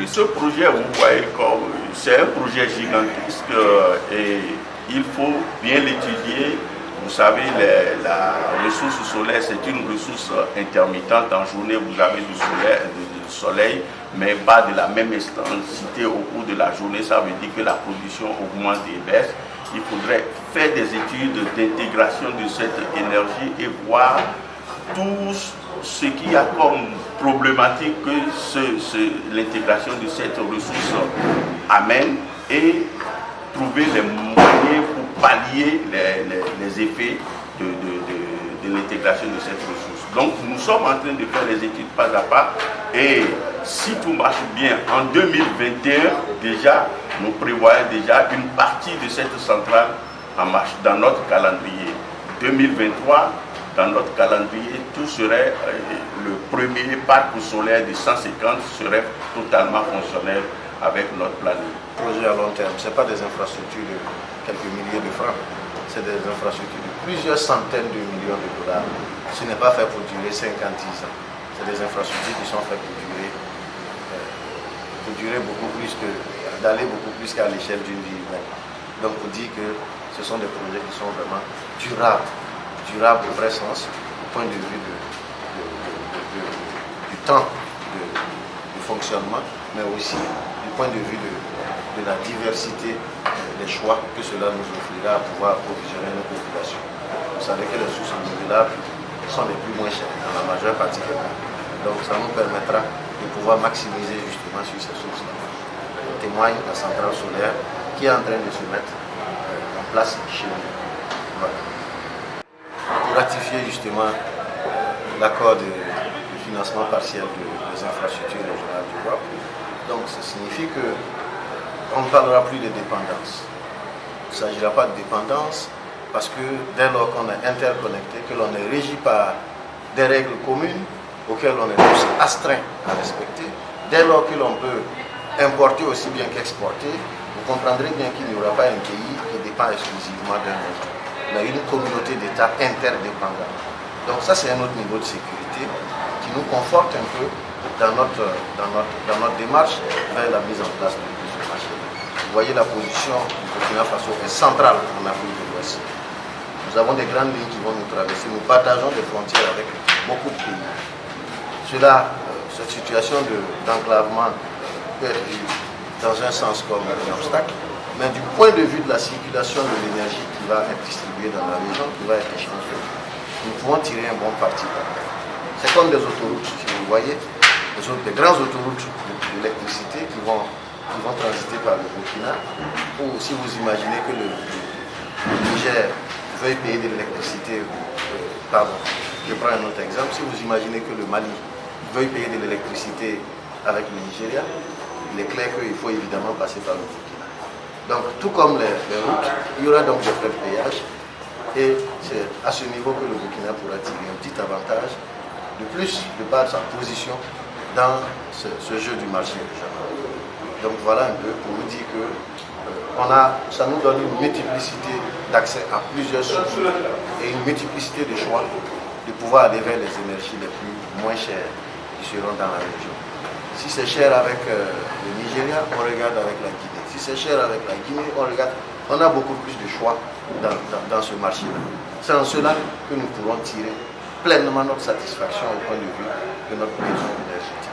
Ce projet, vous voyez, c'est un projet gigantesque et il faut bien l'étudier. Vous savez, la ressource solaire, c'est une ressource intermittente. En journée, vous avez du soleil, mais pas de la même intensité au cours de la journée. Ça veut dire que la production augmente et baisse. Il faudrait faire des études d'intégration de cette énergie et voir tout ce qu'il y a comme problématique que l'intégration de cette ressource amène et trouver les moyens pour pallier les effets de l'intégration de cette ressource. Donc nous sommes en train de faire les études pas à pas et si tout marche bien, en 2021 déjà, nous prévoyons déjà une partie de cette centrale en marche dans notre calendrier. 2023, dans notre calendrier, tout serait, le premier parc solaire de 150 serait totalement fonctionnel avec notre planning. Projet à long terme, ce n'est pas des infrastructures de quelques milliers de francs, c'est des infrastructures de plusieurs centaines de millions de dollars. Ce n'est pas fait pour durer 50-10 ans. C'est des infrastructures qui sont faites pour durer beaucoup plus que, d'aller beaucoup plus qu'à l'échelle d'une vie humaine. Donc on dit que ce sont des projets qui sont vraiment durables au vrai sens, du point de vue du temps de fonctionnement, mais aussi du point de vue de la diversité des choix que cela nous offrira à pouvoir approvisionner nos populations. Vous savez que les sources renouvelables sont les plus moins chères dans la majeure partie des cas. Donc ça nous permettra de pouvoir maximiser justement sur ces sources-là. On témoigne la centrale solaire qui est en train de se mettre en place chez nous. Voilà. Pour ratifier justement l'accord de financement partiel des infrastructures régionales du Wap, donc ça signifie qu'on ne parlera plus de dépendance. Il ne s'agira pas de dépendance parce que dès lors qu'on est interconnecté, que l'on est régi par des règles communes auxquelles on est tous astreints à respecter, dès lors que l'on peut importer aussi bien qu'exporter, vous comprendrez bien qu'il n'y aura pas un pays qui dépend exclusivement d'un autre, mais une communauté d'États interdépendants. Donc ça c'est un autre niveau de sécurité qui nous conforte un peu dans notre démarche vers la mise en place de ce marché. Vous voyez, la position du Burkina Faso est centrale en Afrique de l'Ouest. Nous avons des grandes lignes qui vont nous traverser. Nous partageons des frontières avec beaucoup de pays. Cette situation d'enclavement peut être vue dans un sens comme un obstacle, mais du point de vue de la circulation de l'énergie qui va être distribuée dans la région, qui va être échangée, nous pouvons tirer un bon parti. C'est comme des autoroutes, si vous voyez, des grandes autoroutes d'électricité qui vont transiter par le Burkina, ou si vous imaginez que le Niger veuille payer de l'électricité, pardon, je prends un autre exemple, si vous imaginez que le Mali veuille payer de l'électricité avec le Nigeria, il est clair qu'il faut évidemment passer par le Burkina. Donc tout comme les routes, il y aura donc des frais de péage et c'est à ce niveau que le Burkina pourra tirer un petit avantage de plus de par sa position dans ce jeu du marché régional. Donc voilà un peu pour vous dire que ça nous donne une multiplicité d'accès à plusieurs sources et une multiplicité de choix de pouvoir aller vers les énergies les plus moins chères qui seront dans la région. Si c'est cher avec le Nigeria, on regarde avec la Guinée. Si c'est cher avec la Guinée, on regarde. On a beaucoup plus de choix dans ce marché-là. C'est en cela que nous pourrons tirer pleinement notre satisfaction au point de vue de notre besoin énergétique.